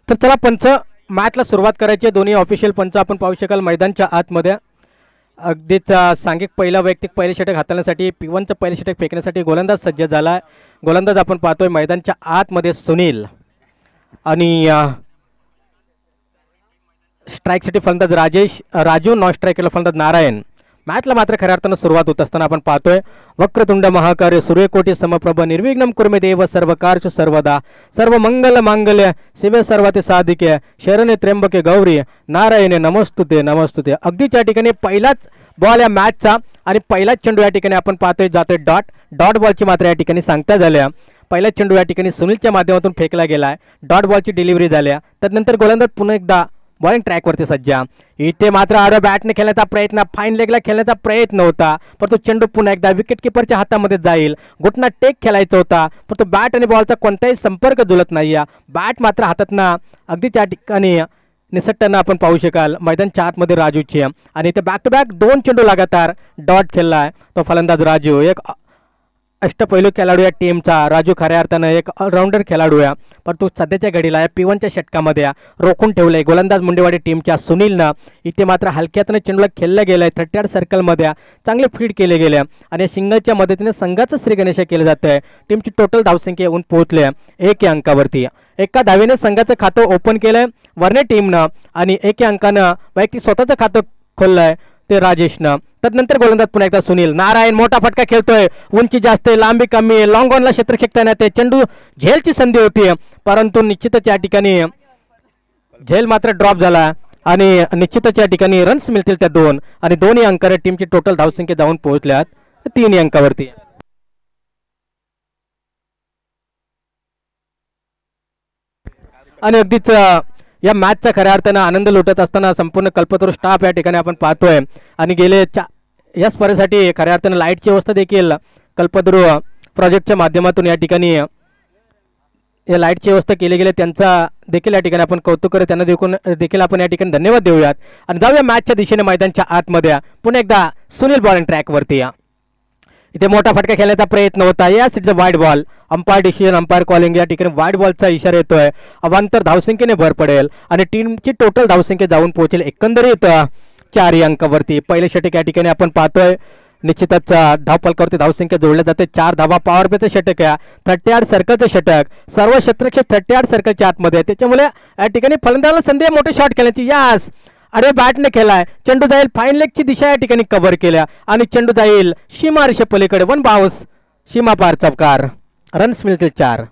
तर चला पंच मॅचला सुरुवात करायची आहे। दोन्ही ऑफिशियल पंच आपण पाहू शकाल मैदानच्या आतमध्ये। अगदीच सांघिक पहिला वैयक्तिक पहिले षटक हाताळण्यासाठी P1चं पहिले षटक फेकण्यासाठी गोलंदाज सज्ज झाला आहे। गोलंदाज आपण पाहतोय मैदानच्या आतमध्ये सुनील आणि स्ट्राईकसाठी फलंदाज राजू, नॉन स्ट्राईकला फलंदाज नारायण। मॅचला मात्र खऱ्या अर्थानं सुरुवात होत असताना आपण पाहतोय वक्रतुंड महाकार्य सूर्यकोटी समप्रभ निर्विघ्नं कुर्मे देव सर्वकार्येषु सर्वदा सर्व मंगल मांगल्य शिवे सर्वार्थ साधिके शरण्ये त्र्यंबके गौरी नारायणे नमस्तुते नमस्तुते। अगदीच या ठिकाणी पहिलाच बॉल या मॅचचा आणि पहिलाच चेंडू या ठिकाणी आपण पाहतोय जातोय डॉट बॉलची मात्र या ठिकाणी सांगता झाल्या। पहिला चेंडू या ठिकाणी सुनीलच्या माध्यमातून फेकला गेलाय, डॉट बॉलची डिलिव्हरी झाल्या। त्यानंतर गोलंदाज पुन्हा एकदा बॉलिंग ट्रॅकवरती सज्ज। इथे मात्र आरो बॅटने खेळण्याचा प्रयत्न, फाईन लेगला खेळण्याचा प्रयत्न होता, पण तो चेंडू पुन्हा एकदा विकेट किपरच्या हातामध्ये जाईल। घुटना टेक खेळायचा होता, पण तो बॅट आणि बॉलचा कोणताही संपर्क जुळत नाही। बॅट मात्र हातातनं अगदी त्या ठिकाणी निसटताना आपण पाहू शकाल मैदानच्या आतमध्ये राजूची। आणि इथे बॅक टू बॅक दोन चेंडू लगातार डॉट खेळलाय तो फलंदाज राजू। एक अष्टपैलू खेळाडू या टीमचा राजू खऱ्या अर्थानं एक ऑलराऊंडर खेळाडू आहे, पण तो सध्याच्या घडीला P1च्या षटकामध्ये रोखून ठेवलंय गोलंदाज मुंडेवाडी टीमच्या सुनीलनं। इथे मात्र हलक्यातनं चेंडूला खेळलं गेलंय 38 सर्कलमध्ये, चांगले फीड केले गेले आणि सिंगलच्या मदतीने संघाचं श्रीगणेश केलं जात आहे। टीमची टोटल धावसंख्या येऊन पोहोचले 1 या अंकावरती। एका धावेने संघाचं खातं ओपन केलंय वर्णे टीमनं आणि 1 अंकानं वैयक्तिक स्वतःचं खातं खोललंय ते राजेशनं। त्यानंतर गोलंदाज पुन्हा एकदा सुनील। नारायण मोठा फटका खेळतोय, उंची जास्त आहे, लांबी कमी आहे, लॉंग ऑनला क्षेत्ररक्षक तैनात आहे। चेंडू झेलची संधी होती, परंतु निश्चितच या ठिकाणी झेल मात्र ड्रॉप झाला आणि निश्चितच या ठिकाणी रन्स मिळतील त्या 2 आणि 2 अंकावर टीमची टोटल धावसंख्या जाऊन पोहोचल्यात 3 अंकावरती। आणि अगदीच या मॅचचा खऱ्या अर्थानं आनंद लुटत असताना संपूर्ण कल्पतरू स्टाफ या ठिकाणी आपण पाहतोय आणि गेले या स्पर्धेसाठी खऱ्या अर्थानं लाईटची व्यवस्था देखील कल्पतरू प्रोजेक्टच्या माध्यमातून या ठिकाणी या लाईटची व्यवस्था केली गेली, त्यांचा देखील या ठिकाणी आपण कौतुक करू, त्यांना देखील आपण या ठिकाणी धन्यवाद देऊयात आणि जाऊया मॅचच्या दिशेने मैदानच्या आतमध्ये। पुन्हा एकदा सुनील बॉलिंग ट्रॅकवरती। इथे मोठा फटका खेळण्याचा प्रयत्न होता, या सिटीचा wide ball, umpire decision, umpire calling, या ठिकाणी वाईड बॉलचा इशारा येतोय। अवांतर धावसंख्येने भर पडेल आणि टीमची टोटल धावसंख्या जाऊन पोहोचेल एकंदरीत 4 अंकावरती। पहिले षटक या ठिकाणी आपण पाहतोय निश्चितच धावफलकावरती धावसंख्या जोडल्या जाते, 4 धावा पॉवर प्लेचं षटक आहे, 38 सर्कलचं षटक, सर्व क्षेत्ररक्षक 38 सर्कलच्या आतमध्ये, त्याच्यामुळे या ठिकाणी फलंदाजाला संधी मोठे शॉट खेळण्याची। यास अरे बॅटने खेळलाय, चेंडू जाईल फाईन लेगची दिशा या ठिकाणी कव्हर केल्या आणि चेंडू जाईल सीमा रेषे पलीकडे, 1 बाउन्स, सीमा पार चौकार, रन्स मिळतील 4।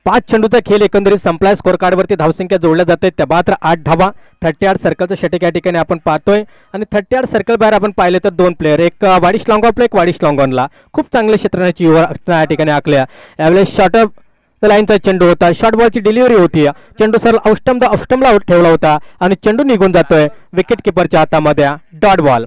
5 चेंडूचा खेळ एकंदरीत संपलाय। स्कोर कार्डवरती धावसंख्या जोडल्या जाते, त्या मात्र 8 धावा। 38 सर्कलचं षटक या ठिकाणी आपण पाहतोय आणि 38 सर्कल बाहेर आपण पाहिले तर 2 प्लेयर, एक वाडिश लॉंग ऑफला, एक वाडिश लॉंग ऑनला, खूप चांगले क्षेत्ररक्षणाची या ठिकाणी आखल्या। यावेळेस शॉर्ट लाईनचा चेंडू होता, शॉर्ट बॉलची डिलिव्हरी होती, चेंडू सर ऑफस्टंपला ठेवला होता आणि चेंडू निघून जातोय विकेट किपरच्या हातामध्ये, डॉट बॉल।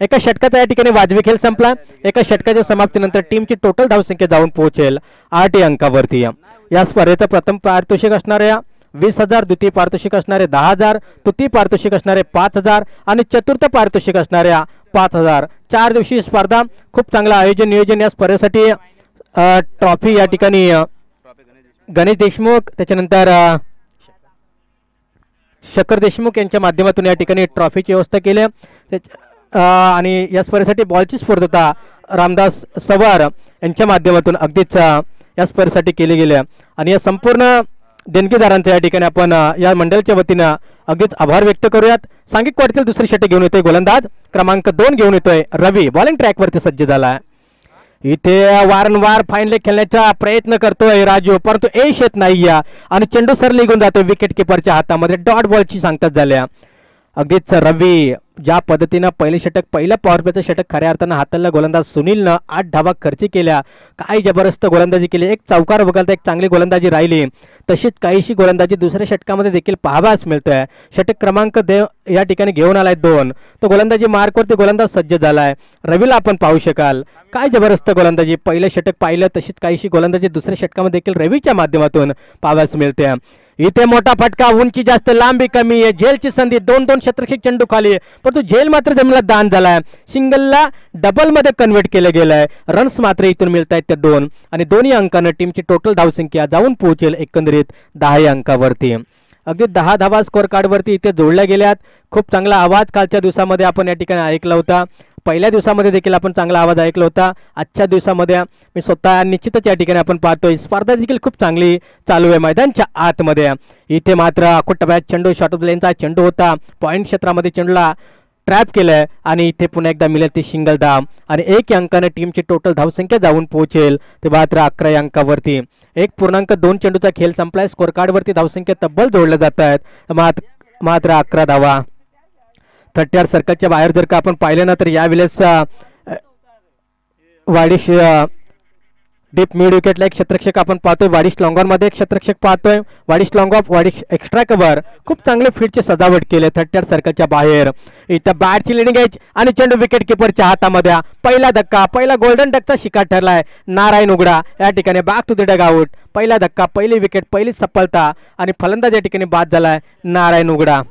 एका षटकाचा या ठिकाणी वाजवी खेळ संपला। एका षटकाच्या समाप्तीनंतर टीमची टोटल धावसंख्या जाऊन पोहोचेल 8 अंकावरती। या स्पर्धेचं प्रथम पारितोषिक असणाऱ्या 20,000, द्वितीय पारितोषिक असणारे 10,000, तृतीय पारितोषिक असणारे 5,000 आणि चतुर्थ पारितोषिक असणाऱ्या 5,000। 4 दिवसीय स्पर्धा, खूप चांगलं आयोजन नियोजन या स्पर्धेसाठी। ट्रॉफी या ठिकाणी गणेश देशमुख, त्याच्यानंतर शकर देशमुख यांच्या माध्यमातून या ठिकाणी ट्रॉफीची व्यवस्था केली आणि या स्पर्धेसाठी बॉलची स्पर्धता रामदास सवार यांच्या माध्यमातून अगदीच या स्पर्धेसाठी केली गेली आणि या संपूर्ण देणगीदारांच्या या ठिकाणी आपण या मंडळाच्या वतीनं अगदीच आभार व्यक्त करूयात। सांघिक क्वार्टरतील दुसरे षटक घेऊन येतोय गोलंदाज क्रमांक 2 घेऊन येतोय रवी, बॉलिंग ट्रॅकवरती सज्ज झाला। इथे वारंवार फाईन लेग खेळण्याचा प्रयत्न करतोय राजू, परंतु यश येत नाही आणि चेंडू सर निघून जातोय विकेट किपरच्या हातामध्ये, डॉट बॉलची सांगताच झाल्या। अगदीच रवी ज्या पद्धतीनं पहिले षटक, पहिल्या पॉवर प्लेचं षटक खऱ्या अर्थानं हाताळलं गोलंदाज सुनीलनं, 8 धावा खर्च केल्या, काय जबरदस्त गोलंदाजी केली, एक चौकार वगळता एक चांगली गोलंदाजी राहिली। तशीच काहीशी गोलंदाजी दुसऱ्या षटकामध्ये देखील पाहाव्यास मिळतंय। षटक क्रमांक या ठिकाणी घेऊन आलाय 2, तो गोलंदाजी मार्कवरती गोलंदाज सज्ज झालाय। रवीला आपण पाहू शकाल, काय जबरदस्त गोलंदाजी, पहिलं षटक पाहिलं तशीच काहीशी गोलंदाजी दुसऱ्या षटकामध्ये देखील रवीच्या माध्यमातून पाहाव्यास मिळते। इथे मोठा फटका, उंची जास्त, लांबी कमी आहे, झेलची संधी, दोन दोन क्षेत्ररक्षक चेंडू खाली आहे, परंतु झेल मात्र जमिनीला दान झालाय, सिंगलला डबल मध्ये कन्वर्ट केलं गेलंय. रन्स मात्र इथून मिळत आहेत ते 2 आणि दोन्ही अंकानं टीमची टोटल धावसंख्या जाऊन पोहोचेल एकंदरीत 10 अंकावरती. अगदी 10 धावा स्कोर कार्डवरती इथे जोडल्या गेल्यात. खूप चांगला आवाज कालच्या दिवसामध्ये आपण या ठिकाणी ऐकला होता, पहिल्या दिवसामध्ये देखील आपण चांगला आवाज ऐकला होता. आजच्या दिवसामध्ये मी स्वतः निश्चितच या ठिकाणी आपण पाहतोय स्पर्धा देखील खूप चांगली चालू आहे मैदानच्या आतमध्ये. इथे मात्र अकोटब्यात चेंडू शॉर्ट ऑफ लेनचा चेंडू होता, पॉईंट क्षेत्रामध्ये चेंडूला ट्रॅप केलंय आणि इथे पुन्हा एकदा मिळेल ती सिंगल धाव आणि 1 अंकाने टीमची टोटल धावसंख्या जाऊन पोहोचेल ते मात्र 11 अंकावरती. 1.2 चेंडूचा खेळ संपलाय. स्कोर कार्डवरती धावसंख्या तब्बल जोडल्या जात आहेत, मात्र 11 धावा. 30 सर्कलच्या बाहेर जर का आपण पाहिलं ना तर यावेळेस वाडिश डीप मिड विकेटला एक क्षेत्ररक्षक आपण पाहतोय, वाडिश लॉंगॉन मध्ये एक क्षेत्ररक्षक पाहतोय, वाडिश लॉंग ऑफ, वाडिश एक्स्ट्रा कव्हर. खूप चांगले फील्डची सजावट केली 30 सर्कलच्या बाहेर. इथं बॅटची लिडिंग एज आणि चेंडू विकेट किपरच्या हातामध्ये. पहिला धक्का, पहिला गोल्डन डकचा शिकार ठरलाय नारायण उघडा या ठिकाणी. Back to the dugout. पहिला धक्का, पहिली विकेट, पहिली सफलता आणि फलंदाज या ठिकाणी बाद झालाय नारायण उघडा.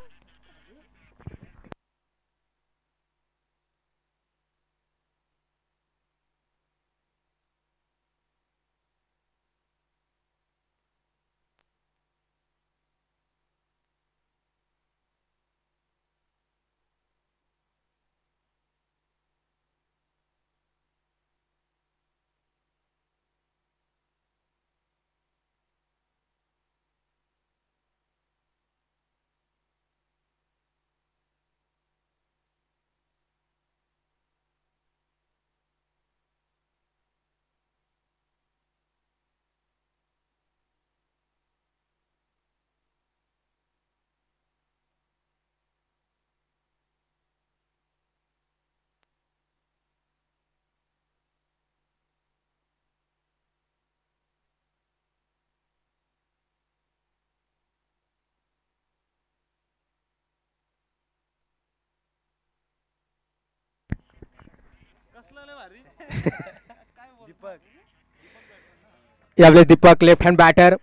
यावेळेस दीपक लेफ्ट हँड बॅटर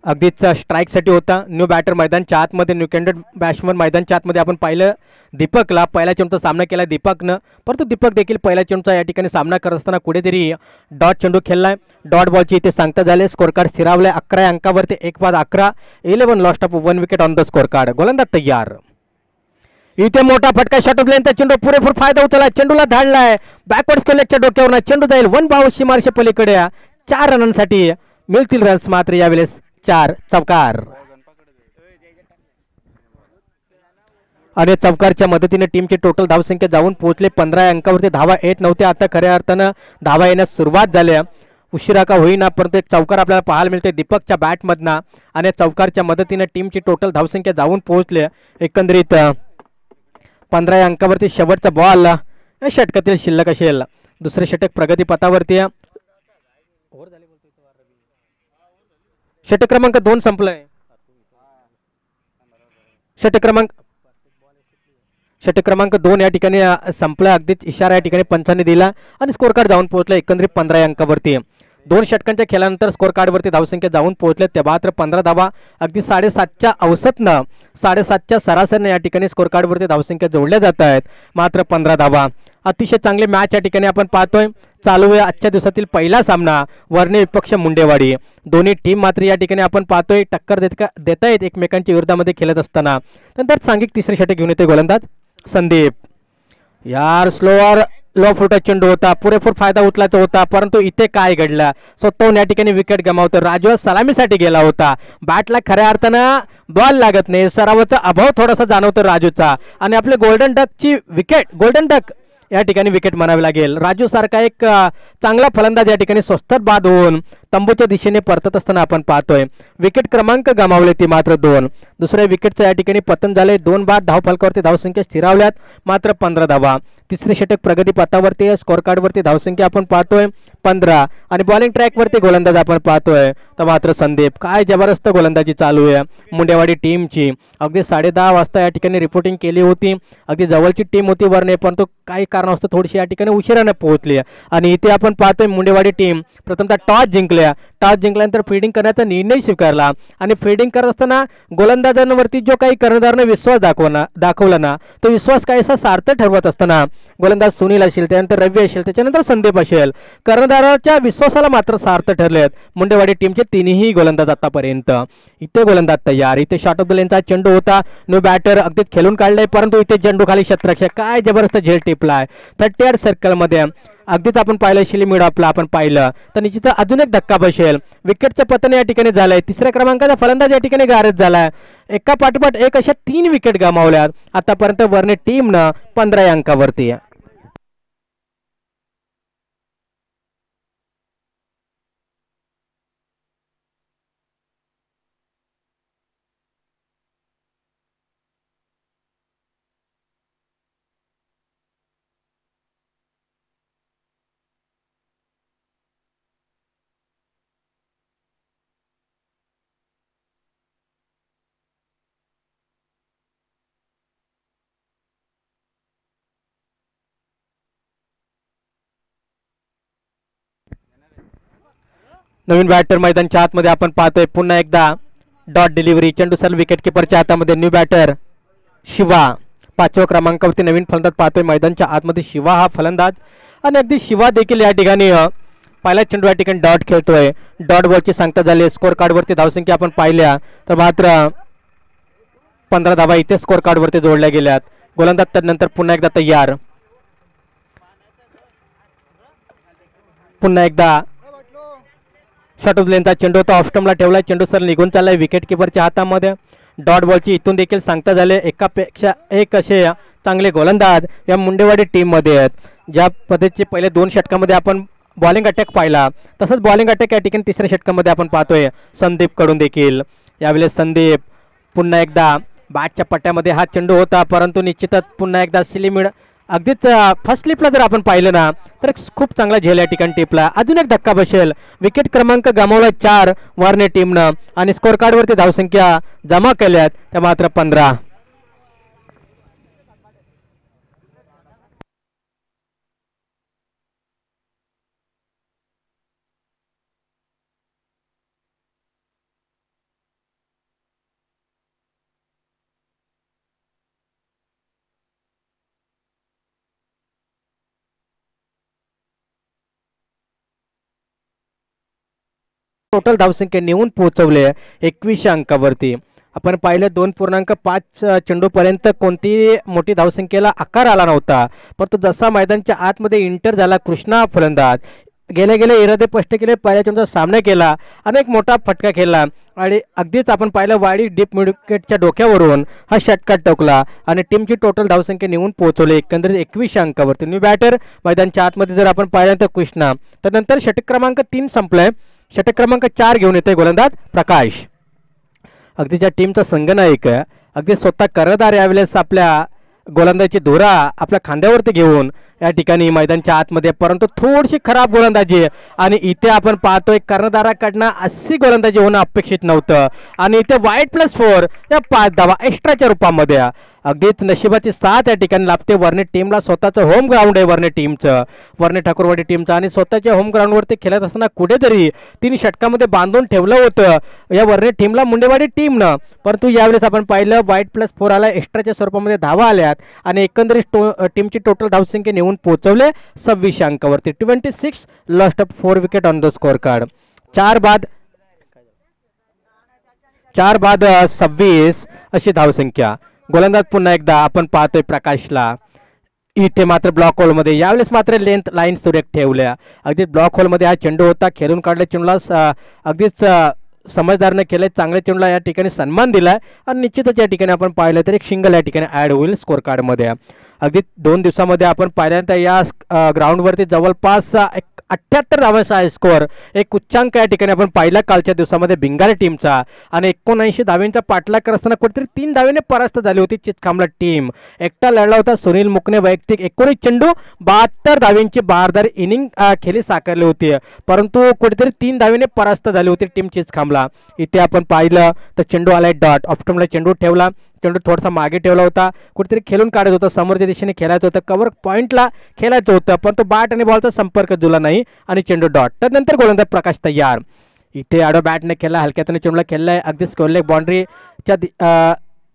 अगदीच स्ट्राईकसाठी होता. न्यू बॅटर मैदानच्या आतमध्ये, न्यू कॅन्डिडेट बॅट्समन मैदानच्या आतमध्ये आपण पाहिलं दीपकला. पहिल्या चेंडूचा सामना केला दीपकनं, परंतु दीपक देखील पहिल्या चेंडूचा या ठिकाणी सामना करत असताना कुठेतरी डॉट चेंडू खेळलाय. डॉट बॉलची इथे सांगता झाले. स्कोर कार्ड स्थिरावलाय 11 अंकावरती 1-11. 11 lost of 1 wicket on the score card. गोलंदाज तयार. इथे मोठा फटका, शॉट ऑफ लेनचा चेंडू पुरेपूर फायदा उचलला, चेंडूला धाडलाय बॅकवर्ड स्केलच्या डोक्यावर, चेंडू जाईल 1 बाउंस सीमारेषे पलीकडे. 4 रनांसाठी मिळतील रन्स, मात्र यावेळेस 4 चौकार. आणि चौकारच्या मदतीने टीमची टोटल धावसंख्या जाऊन पोहोचले 15 अंकावरती. धावा येत नव्हत्या, आता खऱ्या अर्थानं धावा येण्यास सुरुवात झाल्या. उशिरा का होईना परंतु एक चौकार आपल्याला पाहायला मिळते दीपकच्या बॅटमधनं आणि चौकारच्या मदतीने टीमची टोटल धावसंख्या जाऊन पोहोचले एकंदरीत 15 अंकावरती. शेवटचा बॉल षटकातील शिल्लक असेल. दुसरे षटक प्रगतीपथावरती. षटक क्रमांक 2 संपलाय. षटक क्रमांक 2 या ठिकाणी संपला. अगदीच इशारा या ठिकाणी पंचांनी दिला आणि स्कोर कार्ड जाऊन पोहोचला एकंदरीत 15 अंकावरती. 2 षटकांच्या खेळानंतर स्कोर कार्डवरती धावसंख्या जाऊन पोहोचले ते मात्र 15 धावा. अगदी 7.5च्या औसतनं 7.5च्या सरासरीने या ठिकाणी स्कोर कार्डवरती धावसंख्या जोडल्या जात आहेत, मात्र 15 धावा. अतिशय चांगली मॅच या ठिकाणी आपण पाहतोय. चालू आहे आजच्या दिवसातील पहिला सामना वर्णी विपक्ष मुंडेवाडी. दोन्ही टीम मात्र या ठिकाणी आपण पाहतोय टक्कर देत आहेत एकमेकांच्या विरोधामध्ये खेळत असताना. नंतर सांघिक तिसरे षटक घेऊन येते गोलंदाज संदीप. यार स्लोअर लो फुटा चेंडू होता, पुरेपूर फायदा उचलायचा होता, परंतु इथे काय घडलं, स्वतःहून या ठिकाणी विकेट गमावतो. राजू सलामीसाठी गेला होता, बॅटला खऱ्या अर्थानं बॉल लागत नाही, सरावाचा अभाव थोडासा जाणवतो राजूचा आणि आपले गोल्डन डकची विकेट, गोल्डन डक या ठिकाणी विकेट म्हणावी लागेल. राजू सारखा एक चांगला फलंदाज या ठिकाणी स्वस्तात बाद होऊन तंबूच्या दिशेने परतत असताना आपण पाहतोय. विकेट क्रमांक गमावले ती मात्र 2. दुसऱ्या विकेटचं या ठिकाणी पतन झाले. 2 बाद धावफलकावरती धावसंख्या स्थिरावल्यात, मात्र 15 धावा. तिसरे षटक प्रगती पथावरती. स्कोर कार्डवरती धावसंख्या आपण पाहतोय 15 आणि बॉलिंग ट्रॅकवरती गोलंदाज आपण पाहतोय तर मात्र संदीप. काय जबरदस्त गोलंदाजी चालू आहे मुंडेवाडी टीमची. अगदी 10:30 वाजता या ठिकाणी रिपोर्टिंग केली होती. अगदी जवळची टीम होती वरने, परंतु काही कारणास्तव थोडीशी या ठिकाणी उशिराने पोहोचली आणि इथे आपण पाहतोय मुंडेवाडी टीम प्रथमतः टॉस जिंकल्या. टॉस जिंकल्यानंतर फिल्डिंग करण्याचा निर्णय स्वीकारला आणि फिल्डिंग करत असताना गोलंदाजांवरती जो काही कर्णधाराने विश्वास दाखवला ना, तो विश्वास काहीसा सार्थ ठरवत असताना गोलंदाज सुनील असेल, त्यानंतर रवी असेल, त्याच्यानंतर संदीप असेल, कर्णधाराच्या विश्वासाला मात्र सार्थ ठरलेत मुंडेवाडी टीमचे तिन्ही गोलंदाज आतापर्यंत. इथे गोलंदाज तयार. इथे शॉट ऑफ द लेनचा चेंडू होता, न्यू बॅटर अगदीच खेळून काढलाय, परंतु इथे चेंडू खाली शतरक्षक काय जबरदस्त झेल टिपलाय 38 सर्कलमध्ये. अगदीच आपण पाहिलं शिली मिड आपला आपण पाहिलं तर निश्चित अजून एक धक्का बसेल. विकेटचं पतन या ठिकाणी झालंय. तिसऱ्या क्रमांकाचा फलंदाज या ठिकाणी गारद झालाय. एका पाठोपाठ एक अशा 3 विकेट गमावल्यात आतापर्यंत वर्णे टीमनं 15 अंकावरती. नवीन बॅटर मैदानच्या आतमध्ये आपण पाहतोय पुन्हा एकदा डॉट डिलिव्हरी. चेंडू सरळ विकेट किपरच्या हातामध्ये. न्यू बॅटर शिवा 5व्या क्रमांकावरती नवीन फलंदाज पाहतोय मैदानच्या आतमध्ये शिवा हा फलंदाज. आणि अगदी शिवा देखील या ठिकाणी पहिला चेंडू या ठिकाणी डॉट खेळतोय. डॉट बॉलची सांगता झाली. स्कोर कार्डवरती धावसंख्या आपण पाहिल्या तर मात्र 15 धावा इथे स्कोर कार्डवरती जोडल्या गेल्यात. गोलंदाज त्यानंतर पुन्हा एकदा तयार. पुन्हा एकदा शॉट ऑफ लेनचा चेंडू होता, ऑफस्टम्पला ठेवलाय. चेंडू सर निघून चाललाय विकेट किपरच्या हातामध्ये. डॉट बॉलची इथून देखील सांगता झाले. एकापेक्षा एक असे चांगले गोलंदाज या मुंडेवाडी टीममध्ये आहेत. ज्या पद्धतीचे पहिले 2 षटकामध्ये आपण बॉलिंग अटॅक पाहिला तसंच बॉलिंग अटॅक या ठिकाणी तिसऱ्या षटकामध्ये आपण पाहतोय संदीप कडून देखील. यावेळेस संदीप पुन्हा एकदा बॅटच्या पट्ट्यामध्ये हा चेंडू होता, परंतु निश्चितच पुन्हा एकदा सिलिमिड अगदीच फर्स्ट स्लिपला जर आपण पाहिलं ना तर खूप चांगला झेल या ठिकाणी टिपला. अजून एक धक्का बसेल. विकेट क्रमांक गमावला 4 वारणे टीमनं आणि स्कोर कार्डवरती धावसंख्या जमा केल्यात त्या मात्र 15. टोटल धावसंख्या नेऊन पोहोचवले 21 अंकावरती. आपण पाहिलं 2.5 चेंडूपर्यंत कोणतीही मोठी धावसंख्येला आकार आला नव्हता, परंतु जसा मैदानच्या आतमध्ये इंटर झाला कृष्णा फलंदाज गेले इरादे स्पष्ट केले. पहिल्या चेंडूचा सामना केला, अनेक मोठा फटका खेळला आणि अगदीच आपण पाहिलं वाडी डीप मिड विकेटच्या डोक्यावरून हा षटकार टोकला आणि टीमची टोटल धावसंख्या नेऊन पोहोचवली एकंदरीत 21 अंकावरती. न्यू बॅटर मैदानच्या आतमध्ये जर आपण पाहिलं तर कृष्णा. त्यानंतर षटक क्रमांक 3 संपलाय. षटक क्रमांक 4 घेऊन येतोय गोलंदाज प्रकाश. अगदीच्या टीमचा संघनायक अगदी स्वतः कर्णधार यावेळेस आपल्या गोलंदाजी धुरा आपल्या खांद्यावरती घेऊन या ठिकाणी मैदानच्या आतमध्ये, परंतु थोडीशी खराब गोलंदाजी आणि इथे आपण पाहतोय कर्णधाराकडनं अशी गोलंदाजी होणं अपेक्षित नव्हतं आणि इथे वाईट +4 या 5 धावा एक्स्ट्राच्या रूपामध्ये. अगदीच नशिबाची साथ या ठिकाणी लाभते वर्णे टीमला. स्वतःचं होम ग्राउंड आहे वर्णे टीमचं, वर्णे ठाकूरवाडी टीमचं आणि स्वतःच्या होम ग्राउंडवरती खेळत असताना कुठेतरी 3 षटकामध्ये बांधून ठेवलं होतं या वर्णे टीमला मुंडेवाडी टीमनं, परंतु यावेळेस आपण पाहिलं वाईट +4 आला, एक्स्ट्राच्या स्वरूपामध्ये धावा आल्यात आणि एकंदरीत टीमची टोटल धावसंख्या नेऊन पोहोचवले 26 अंकावरती. 26 lost of 4 wicket on the score card. 4 बाद 26 अशी धावसंख्या. गोलंदाज पुन्हा एकदा आपण पाहतोय प्रकाशला. इथे मात्र ब्लॉक होलमध्ये यावेळेस मात्र लेंथ लाईन सुरेख ठेवल्या. अगदीच ब्लॉक होलमध्ये हा चेंडू होता, खेळून काढल्या चेंडूला अगदीच समजदारने केलंय. चांगल्या चेंडूला या ठिकाणी सन्मान दिलाय आणि निश्चितच या ठिकाणी आपण पाहिलं तर एक सिंगल या ठिकाणी ॲड होईल स्कोर कार्डमध्ये. अगदी 2 दिवसामध्ये आपण पाहिल्यानंतर या ग्राउंडवरती जवळपास 78 धावांचा आहे स्कोअर. एक उच्चांक या ठिकाणी आपण पाहिला कालच्या दिवसामध्ये भिंगारे टीमचा आणि 79 धावांचा पाठलाग करत असताना कुठेतरी 3 धावेने परास्त झाली होती चितखांबला टीम. एकटा लढला होता सुनील मुकने. वैयक्तिक 19 चेंडू 72 धावांची बहारदार इनिंग खेळी साकारली होती, परंतु कुठेतरी 3 धावेने परास्त झाली होती टीम चितखांबला. इथे आपण पाहिलं तर चेंडू आलाय डॉट. ऑफ्टमला चेंडू ठेवला, चेंडू थोडासा मागे ठेवला होता, कुठेतरी खेळून काढत होता, समोरच्या दिशेने खेळायचं होतं, कव्हर पॉईंटला खेळायचं होतं, पण तो बॅट आणि बॉलचा संपर्क जुळला नाही आणि चेंडू डॉट. त्यानंतर गोलंदाज प्रकाश तयार. इथे आडो बॅटने खेळला, हलक्यातून चेंडूला खेळलाय, अगदी स्क्वेअरलेग बाउंड्रीच्या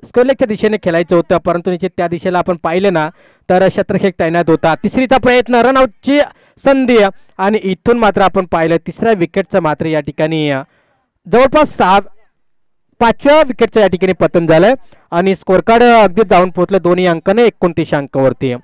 स्क्वेअरलेगच्या दिशेने खेळायचं होतं, परंतु निश्चित त्या दिशेला आपण पाहिले ना तर क्षेत्ररक्षक तैनात होता. तिसरीचा प्रयत्न, रनआउटची संधी आणि इथून मात्र आपण पाहिलं तिसऱ्या विकेटचं मात्र या ठिकाणी जवळपास 5व्या विकेटचं या ठिकाणी पतन झालंय आणि स्कोर कार्ड अगदी जाऊन पोहोचलं दोन्ही अंकाने 29 अंकावरती.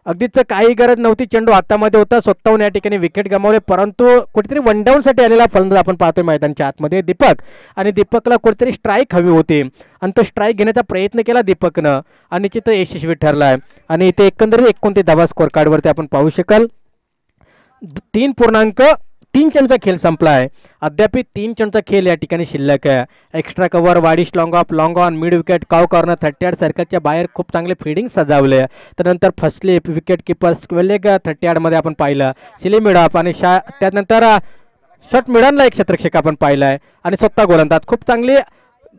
अगदीच काही गरज नव्हती, चेंडू हातामध्ये होता, स्वतःहून या ठिकाणी विकेट गमावले, परंतु कुठेतरी वन डाऊन साठी आलेला फलंदाज आपण पाहतोय मैदानाच्या आतमध्ये दीपक, आणि दीपकला कुठेतरी स्ट्राईक हवी होती आणि तो स्ट्राईक घेण्याचा प्रयत्न केला दीपकनं आणि निश्चित यशस्वी ठरलाय. आणि इथे एकंदरीत 29 धावा स्कोर कार्डवरती आपण पाहू शकाल. 3.3 चेंडूचा खेळ संपला आहे, अद्याप 3 चेंडूचा खेळ या ठिकाणी शिल्लक आहे. एक्स्ट्रा कव्हर, वाडिश long off, long on, mid wicket, cow corner, 38 सर्कलच्या बाहेर खूप चांगले फिडिंग सजावले. त्यानंतर फसली विकेट किपर स्क्वेलेग 38 मध्ये आपण पाहिलं, सिली मिडअप आणि त्यानंतर शॉट मिडनला एक क्षेत्ररक्षक आपण पाहिलाय आणि स्वतः गोलंदाज. खूप चांगली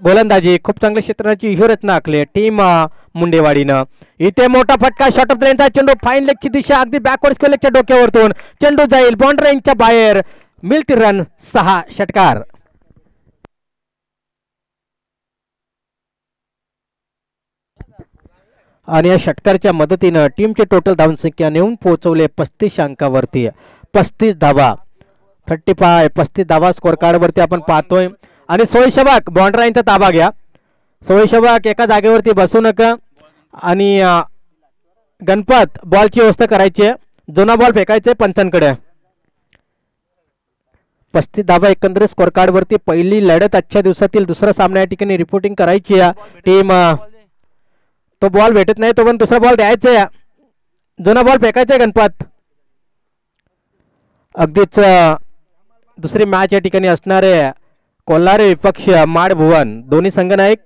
गोलंदाजी, खूप चांगली क्षेत्राची व्यूहरचना आखली टीम मुंडेवाडीनं. इथे मोठा फटका, शॉट ऑफ द लेनचा चेंडू, फाईन लेगची दिशा, अगदी बॅकवर्ड स्क्वेअरलेगच्या डोक्यावरतून चेंडू जाईल बाउंड्री रेंजच्या बाहेर, मिळतील रन 6 षटकार. आणि या षटकारच्या मदतीनं टीमची टोटल धावसंख्या नेऊन पोहोचवले 35 अंकावरती. 35 धावा, 35 धावा स्कोर कार्डवरती आपण पाहतोय. आणि सोळी शबाक बाउंड्री लाईनचा ताबा घ्या, सोळी शबाक एका जागेवरती बसू नका आणि गणपत बॉलची व्यवस्था करायची आहे, जुना बॉल फेकायचे पंचांकडे. 35 धावा एकंदरीत स्कोर कार्डवरती. पहिली लढत आजच्या दिवसातील दुसरा सामना या ठिकाणी रिपोर्टिंग करायची आहे टीम. तो बॉल भेटत नाही तो पण दुसरा बॉल द्यायचा आहे, जुना बॉल फेकायचा आहे गणपत. अगदीच दुसरी मॅच या ठिकाणी असणारे कोल्हारे विपक्ष माड भुवन, दोन्ही संघनायक.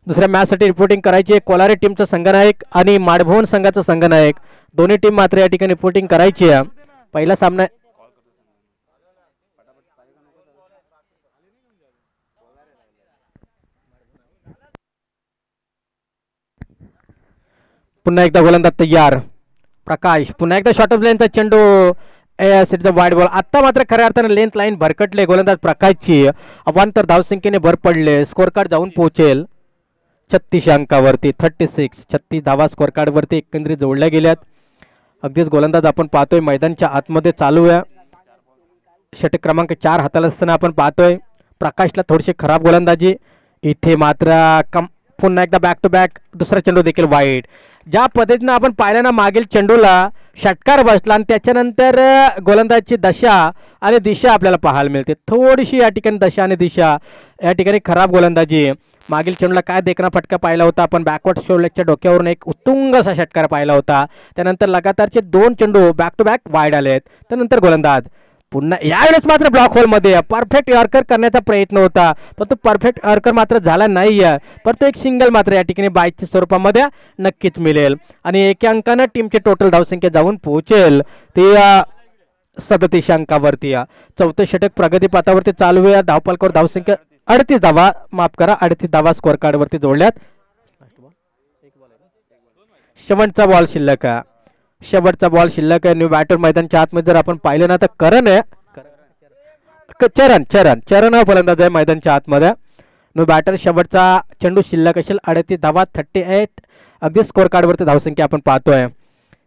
दुसऱ्या मॅच साठी रिपोर्टिंग करायची, कोल्हारे टीमचा संघनायक आणि माडभुवन संघाचा संघनायक, दोन्ही टीम मात्र या ठिकाणी रिपोर्टिंग करायची आहे. पहिला सामना पुन्हा एकदा गोलंदाज तयार, प्रकाश, पुन्हा एकदा शॉर्ट ऑफ लेनचा चेंडू, वाईड बॉल. आता मात्र खऱ्या अर्थाने लेंथ लाईन भरकटले गोलंदाज प्रकाशची, अवांतर धावसंख्येने भर पडले, स्कोर कार्ड जाऊन पोहोचेल 36 अंकावरती. 36 धावा स्कोर कार्डवरती एकंदरीत जोडल्या गेल्यात. अगदीच गोलंदाज आपण पाहतोय मैदानच्या आतमध्ये चालू आहे, षटक क्रमांक 4 हाताला असताना आपण पाहतोय. प्रकाशला थोडीशी खराब गोलंदाजी, इथे मात्र पुन्हा एकदा बॅक टू बॅक दुसरा चेंडू देखील वाईड. ज्या पद्धतीनं आपण पाहिलं ना मागील चेंडूला षटकार बसला आणि त्याच्यानंतर गोलंदाजची दशा आणि दिशा आपल्याला पाहायला मिळते. थोडीशी या ठिकाणी दशा आणि दिशा या ठिकाणी खराब गोलंदाजी. मागील चेंडूला काय देखणा फटका पाहिला होता आपण, बॅकवर्ड स्क्वेअरलेगच्या डोक्यावरून एक उत्तुंग असा षटकार पाहिला होता. त्यानंतर लगातारचे 2 चेंडू बॅक टू बॅक वाईड आलेत. त्यानंतर गोलंदाज पुन्हा यावेळेस मात्र ब्लॉक होल मध्ये परफेक्ट यॉर्कर करण्याचा प्रयत्न होता, पण तो परफेक्ट यॉर्कर मात्र झाला नाहीये. परंतु एक सिंगल मात्र या ठिकाणी बाईच्या स्वरूपामध्ये नक्कीच मिळेल आणि एका अंकानं टीमची टोटल धावसंख्या जाऊन पोहोचेल ती 37 अंकावरती. 4थं षटक प्रगतीपथावरती चालू आहे. धावफलकावर धावसंख्या 38 धावा, माफ करा 38 धावा स्कोर कार्डवरती जोडल्यात. शेवटचा बॉल शिल्लक आहे, शेवटचा बॉल शिल्लक आहे. न्यू बॅटर मैदानच्या आतमध्ये जर आपण पाहिलं ना तर करण आहे, चरण हा फलंदाज आहे मैदानच्या आतमध्ये. न्यू बॅटर शेवटचा चेंडू शिल्लक असेल 38 धावा, 38 अगदी स्कोर कार्डवरती धावसंख्या आपण पाहतोय.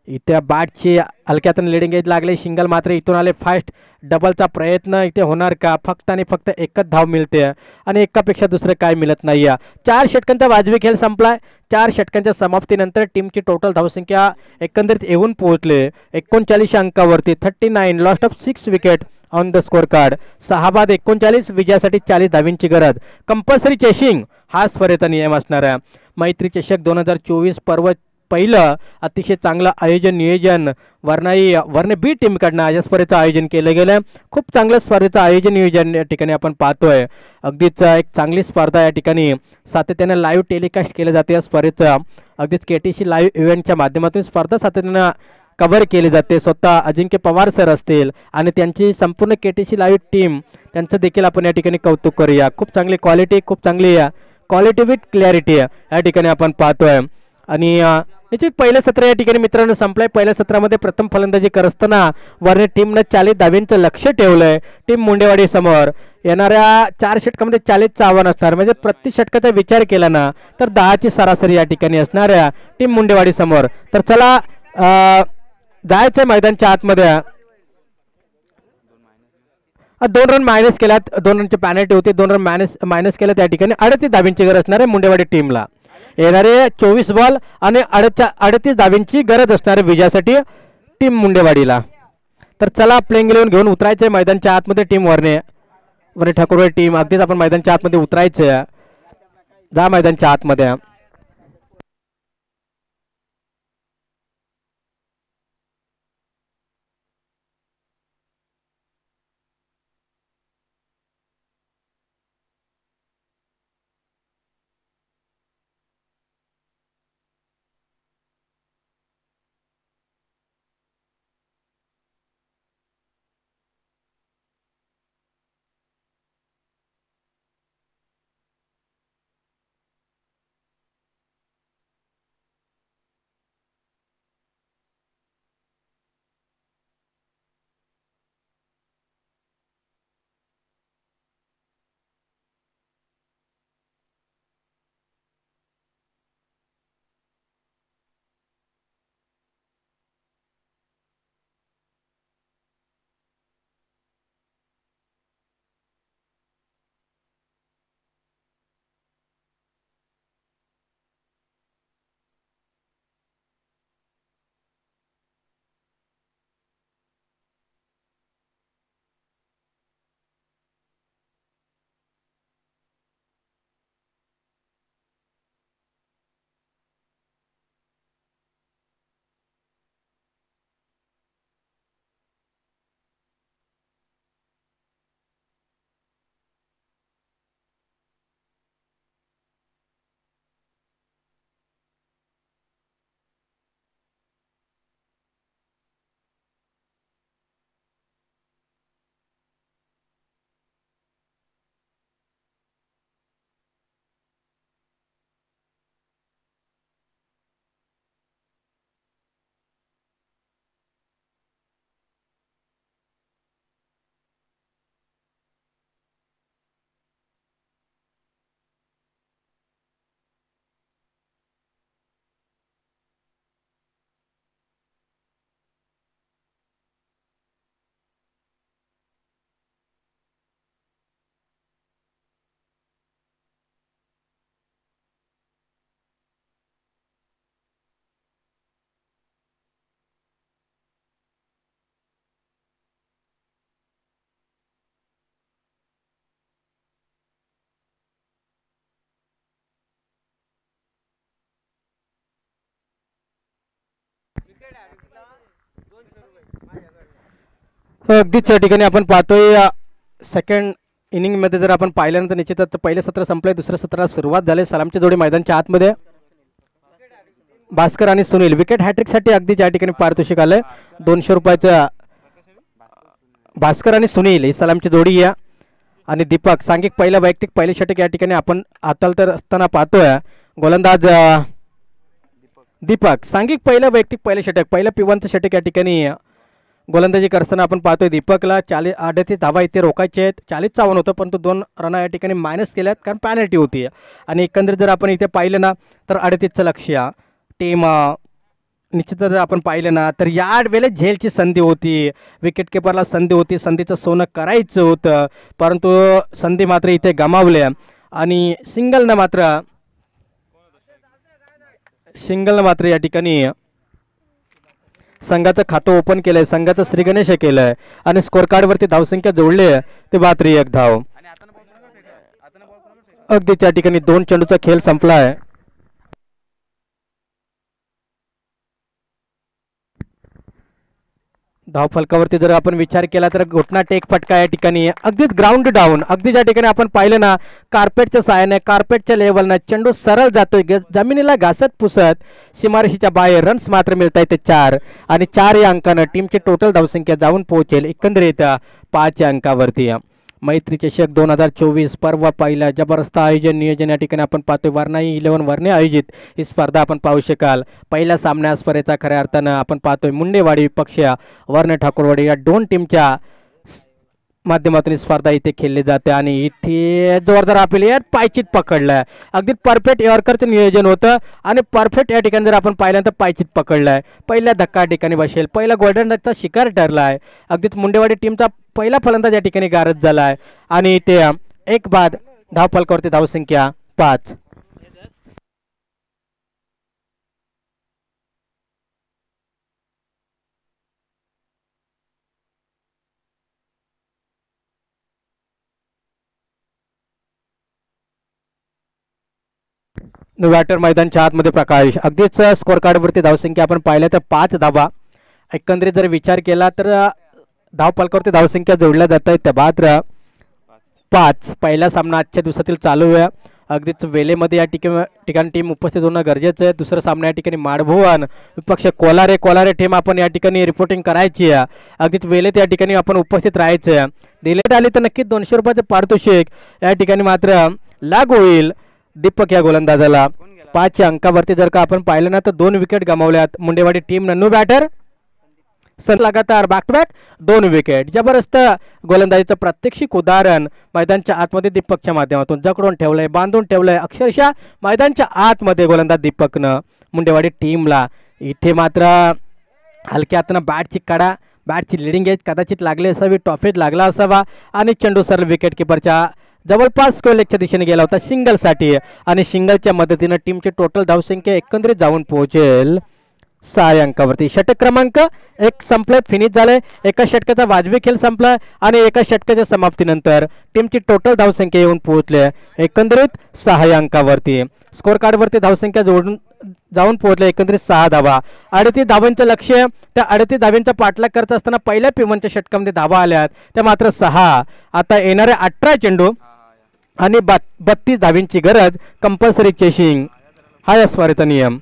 इथे बॅटची हलक्यातून लिडिंग एज लागले, सिंगल मात्र इथून आले. फास्ट डबलचा प्रयत्न इथे होणार का, फक्त आणि फक्त एकच धाव मिळते आणि एकापेक्षा दुसरं काय मिळत नाही. 4 षटकांचा वाजवी खेळ संपलाय. 4 षटकांच्या समाप्तीनंतर टीमची टोटल धावसंख्या एकंदरीत येऊन पोहोचले 39 अंकावरती. 39 lost of 6 wicket on the score card. 6 बाद 39 विजयासाठी 40 धावींची गरज. कंपल्सरी चेशिंग हा स्पर्धेचा नियम असणार आहे. मैत्री चषक 2024 पर्व पहिलं अतिशय चांगलं आयोजन नियोजन वरने बी टीमकडनं या स्पर्धेचं आयोजन केलं गेलं. खूप चांगलं स्पर्धेचं आयोजन नियोजन या ठिकाणी आपण पाहतोय. अगदीच एक चांगली स्पर्धा या ठिकाणी सातत्याने लाईव्ह टेलिकास्ट केलं जाते या स्पर्धेचं. अगदीच केटीसी लाईव्ह इव्हेंटच्या माध्यमातून स्पर्धा सातत्यानं कव्हर केली जाते. स्वतः अजिंक्य पवार सर असतील आणि त्यांची संपूर्ण केटीसी लाईव्ह टीम त्यांचं देखील आपण या ठिकाणी कौतुक करूया. खूप चांगली क्वालिटी, खूप चांगली क्वालिटी विथ क्लॅरिटी या ठिकाणी आपण पाहतोय. आणि निश्चित पहिलं सत्र या ठिकाणी मित्रांनो संपलंय. पहिल्या सत्रामध्ये प्रथम फलंदाजी करत असताना वरने टीमनं 40 धाब्यांचं लक्ष ठेवलंय टीम मुंडेवाडी समोर. येणाऱ्या 4 षटकामध्ये 40चं आव्हान असणार, म्हणजे प्रति षटकाचा विचार केला ना तर 10ची सरासरी या ठिकाणी असणाऱ्या टीम मुंडेवाडी समोर. तर चला जायचंय मैदानच्या आतमध्ये. 2 रन मायनस केल्यात, 2 रनची पॅनल्टी होती, 2 रन मायनस केल्यात या ठिकाणी. 38 धाब्यांची गरज असणार आहे मुंडेवाडी टीमला. येणारे 24 बॉल आणि 38 धाब्यांची गरज असणार आहे विजयासाठी टीम मुंडेवाडीला. तर चला प्लेइंग 11 घेऊन उतरायचंय मैदानच्या आतमध्ये. टीम वरने ठाकूर टीम अगदीच आपण मैदानच्या आतमध्ये उतरायचं. जा मैदानच्या आतमध्ये. अगदीच या ठिकाणी आपण पाहतोय सेकंड इनिंग मध्ये जर आपण पाहिल्यानंतर निश्चितच पहिलं सत्र संपलंय, दुसऱ्या सत्राला सुरुवात झाली. सलामची जोडी मैदानच्या आतमध्ये. भास्कर आणि सुनील विकेट हॅट्रिक साठी अगदीच या ठिकाणी पारितोषिक आलंय 200 रुपयाचं. भास्कर आणि सुनील ही सलामची जोडी या आणि दीपक सांघिक पहिला वैयक्तिक पहिले षटक या ठिकाणी आपण तर असताना पाहतोय. गोलंदाज दीपक सांघिक पहिलं वैयक्तिक पहिले षटक, पहिलं पिवांचं षटक या ठिकाणी गोलंदाजी करताना आपण पाहतोय. दीपकला 38 धावा इथे रोखायचे आहेत. 40चं आव्हान होतं, परंतु 2 रन या ठिकाणी मायनस केल्यात कारण पॅनल्टी होती. आणि एकंदरीत जर आपण इथे पाहिलं ना तर 38चं लक्ष टीम निश्चितच जर आपण पाहिलं ना तर या वेळेस झेलची संधी होती, विकेट किपरला संधी होती, संधीचं सोनं करायचं होतं, परंतु संधी मात्र इथे गमावल्या. आणि सिंगलनं मात्र या ठिकाणी संघाचं खातं ओपन केलंय, संघाचं श्रीगणेश केलंय आणि स्कोर कार्डवरती धावसंख्या जोडली ते 1 धाव. अगदी त्या ठिकाणी 2 चेंडूचा खेळ संपलाय. धाव फलकावरती जर आपण विचार केला तर घोटना टेक फटका या ठिकाणी अगदीच ग्राउंड डाऊन. अगदी ज्या ठिकाणी आपण पाहिलं ना कार्पेटच्या सहाय्याने कार्पेटच्या लेवलनं चेंडू सरळ जातोय, जमिनीला घासत पुसत सीमारेषेच्या बाहेर. रन्स मात्र मिळत आहेत 4 आणि 4 या अंकानं टीमची टोटल धावसंख्या जाऊन पोहोचेल एकंदरीत 5 या अंकावरती. मैत्री चषक 2024 पर्व पहिला जबरदस्त आयोजन नियोजन या ठिकाणी आपण पाहतोय. वरनाई 11 वरने आयोजित ही स्पर्धा आपण पाहू शकाल. पहिल्या सामन्या स्पर्धेचा खऱ्या अर्थानं आपण पाहतोय मुंडेवाडी विपक्ष वरने ठाकूरवाडी या दोन टीमच्या माध्यमातून ही स्पर्धा इथे खेळली जाते आणि इथे जोरदार अपील पायचीत पकडलाय. अगदी परफेक्ट यॉर्करचं नियोजन होतं आणि परफेक्ट या ठिकाणी जर आपण पाहिलं तर पायचीत पकडलाय. पहिल्या धक्का ठिकाणी बसेल, पहिला गोल्डन डकचा शिकार ठरलाय. अगदीच मुंडेवाडी टीमचा पहिला फलंदाज या ठिकाणी गारद झालाय आणि ते एक बाद धावफलकावरती धावसंख्या 5. बॅटर मैदानच्या आतमध्ये प्रकाश. अगदीच स्कोर कार्डवरती धावसंख्या आपण पाहिल्या तर 5 धावा. एकंदरीत जर विचार केला तर धावफलकावरती धावसंख्या जोडल्या जात आहेत त्या मात्र 5. पहिला सामना आजच्या दिवसातील चालू आहे. अगदीच वेलेमध्ये या ठिकाणी टीम उपस्थित होणं गरजेचं आहे. दुसरा सामना या ठिकाणी माडभुवन विपक्ष कोलारे टीम आपण या ठिकाणी रिपोर्टिंग करायची आहे. अगदीच वेलेत या ठिकाणी आपण उपस्थित राहायचं आहे. डिलेट आली तर नक्कीच 200 रुपयाचं पारितोषिक या ठिकाणी मात्र लागू होईल दीपक या गोलंदाजाला. 5च्या अंकावरती जर का आपण पाहिलं ना तर 2 wicket गमावल्यात Mundewadi team. Nannu batter लगातार बॅक टू बॅक 2 विकेट. जबरदस्त गोलंदाजीचं प्रात्यक्षिक उदाहरण मैदानच्या आतमध्ये दीपकच्या माध्यमातून जकडून ठेवलंय, बांधून ठेवलंय अक्षरशः मैदानच्या आतमध्ये गोलंदाज दीपकनं मुंडेवाडी टीमला. इथे मात्र हलक्या हातानं बॅटची काढा, बॅटची लिडिंग एज कदाचित लागली असावी, टॉफेज लागला असावा आणि चेंडू सरळ विकेट किपरच्या जवळपास स्क्वेअर लेगच्या दिशेने गेला होता सिंगलसाठी आणि सिंगलच्या मदतीनं टीमची टोटल धावसंख्या एकंदरीत जाऊन पोहोचेल 6 अंकावरती. षटक क्रमांक 1 संपले, फिनिश झाले. एका षटकाचा वाजवी खेळ संपला आणि एका षटकाच्या समाप्तीनंतर टीमची टोटल धावसंख्या येऊन पोहोचली एकंदरीत 6 अंकावरती. स्कोर कार्डवरती धावसंख्या जोडून जाऊन पोहोचले एकंदरीत 6 धावा. 38 धावांचं लक्ष्य. त्या 38 धावांचा पाठलाग करत असताना पहिल्या पिवनच्या षटकामध्ये धावा आल्यात त्या मात्र 6. आता येणारे 18 चेंडू आणि 32 धावींची गरज. कंपल्सरी चेसिंग हा या स्पर्धेचा नियम.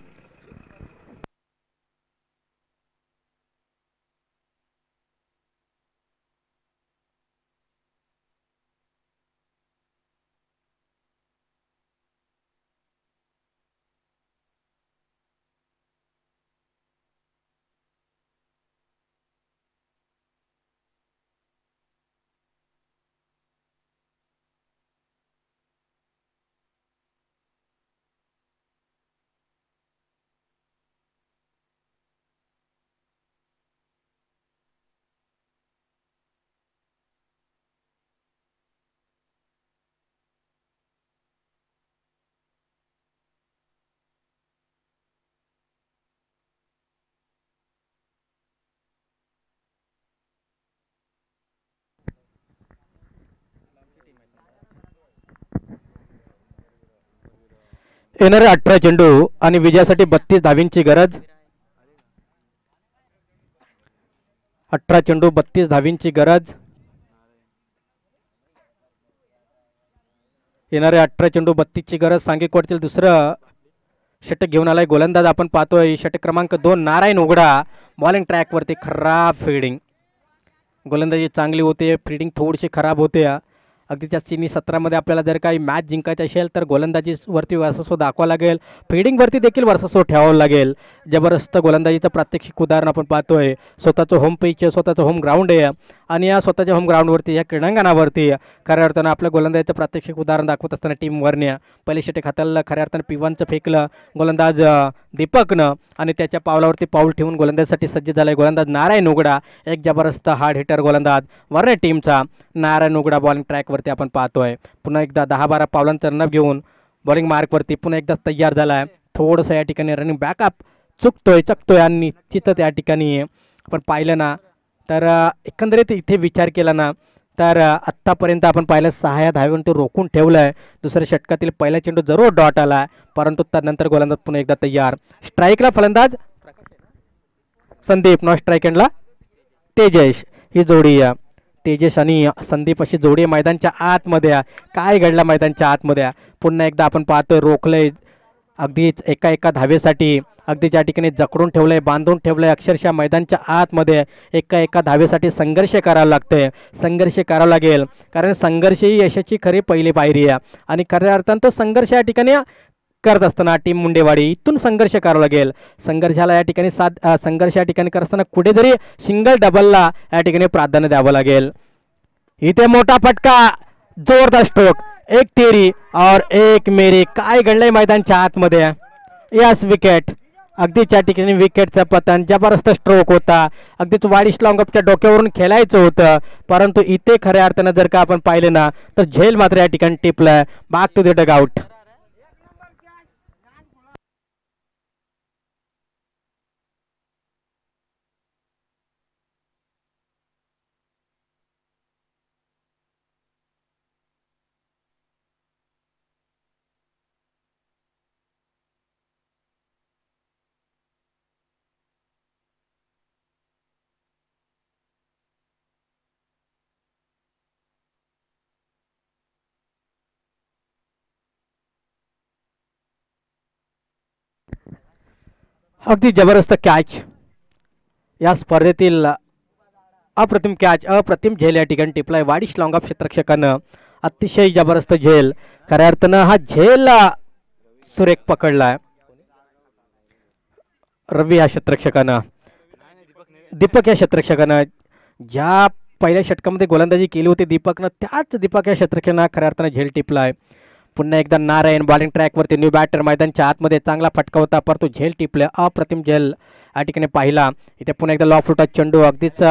येणारे 18 चेंडू आणि विजयासाठी 32 धावींची गरज. 18 चेंडू 32 धावींची गरज. येणारे 18 चेंडू 32 ची गरज. सांघिक वाटतील दुसरं षटक घेऊन आलाय गोलंदाज आपण पाहतोय. षटक क्रमांक 2 नारायण उघडा. बॉलिंग ट्रॅकवरती खराब फिल्डिंग. गोलंदाजी चांगली होते, फिल्डिंग थोडीशी खराब होते. अगदी त्या चिनी सत्रामध्ये आपल्याला जर काही मॅच जिंकायची असेल तर गोलंदाजीवरती वर्चस्व दाखवावं लागेल, फिल्डिंगवरती देखील वर्चस्व ठेवावं लागेल. जबरदस्त गोलंदाजीचं प्रात्यक्षिक उदाहरण आपण पाहतोय. स्वतःचं होम पिच आहे, स्वतःचं होम ग्राउंड आहे आणि या स्वतःच्या होम ग्राउंडवरती या क्रीडांगणावरती खऱ्या अर्थानं आपल्या गोलंदाजीचं प्रात्यक्षिक उदाहरण दाखवत असताना टीम वरने पहिले षटक हाताला खऱ्या अर्थानं पिवांचं फेकलं गोलंदाज दीपकनं आणि त्याच्या पावलावरती पाऊल ठेवून गोलंदाजीसाठी सज्ज झालाय गोलंदाज नारायण उघडा. एक जबरदस्त हार्ड हिटर गोलंदाज वरने टीमचा नारायण उघडा बॉलिंग ट्रॅकवरती आपण पाहतोय. पुन्हा एकदा 10-12 पावलांचा रनअप घेऊन बॉलिंग मार्कवरती पुन्हा एकदा तयार झालाय. थोडंसं या ठिकाणी रनिंग बॅकअप चकतोय आणि निश्चितच या ठिकाणी आपण पाहिलं ना तर एकंदरीत इथे विचार केला ना तर आत्तापर्यंत आपण पाहिलं 6 धावेवरून ते रोखून ठेवलं आहे. दुसऱ्या षटकातील पहिला चेंडू जरूर डॉट आला परंतु त्यानंतर गोलंदाज पुन्हा एकदा तयार. स्ट्राईकला फलंदाज संदीप, नॉन स्ट्राईक एंडला तेजस. ही जोडी तेजस आणि संदीप अशी जोडी मैदानच्या आतमध्ये. काय घडलं मैदानच्या आतमध्ये पुन्हा एकदा आपण पाहतोय रोखलंय अगदीच एका एका धावेसाठी अगदी ज्या ठिकाणी जकडून ठेवलंय, बांधून ठेवलंय, अक्षरशः मैदानच्या आतमध्ये एका एका धावेसाठी संघर्ष करावा लागतोय, संघर्ष करावा लागेल. कारण संघर्ष ही यशाची खरी पहिली पायरी आहे. आणि खऱ्या अर्थानं तो संघर्ष या ठिकाणी करत असताना टीम मुंडेवाडी इथून संघर्ष करावा लागेल. संघर्षाला या ठिकाणी संघर्ष या ठिकाणी करत असताना कुठेतरी सिंगल डबलला या ठिकाणी प्राधान्य द्यावं लागेल. इथे मोठा फटका, जोरदार स्ट्रोक, एक तेरी और एक मेरी. काय घडलंय मैदानच्या आतमध्ये. Yes wicket. अगदी त्या ठिकाणी विकेटचं पतन, जबरदस्त स्ट्रोक होता. अगदीच वाडिश लॉंगअपच्या डोक्यावरून खेळायचं होतं, परंतु इथे खऱ्या अर्थानं जर का आपण पाहिलं ना तर झेल मात्र या ठिकाणी टिपलं. Back to the dugout. अगदी जबरदस्त कॅच. या स्पर्धेतील अप्रतिम कॅच, अप्रतिम झेल या ठिकाणी टिपलाय वाडिश लॉंग ऑफ क्षेत्ररक्षकानं. अतिशय जबरदस्त झेल. खऱ्या अर्थानं हा झेल सुरेख पकडलाय रवी या क्षेत्ररक्षकानं, दीपक या क्षेत्ररक्षकानं. ज्या पहिल्या षटकामध्ये गोलंदाजी केली होती दीपकनं, त्याच दीपक या क्षेत्ररक्षकानं खऱ्या अर्थानं झेल टिपलाय. पुन्हा एकदा नारायण बॉलिंग ट्रॅकवरती न्यू बॅटर मैदानच्या आतमध्ये चांगला फटका होता, परंतु झेल टिपले, अप्रतिम झेल या ठिकाणी पाहिला. इथे पुन्हा एकदा लॉ फुटा चेंडू अगदीच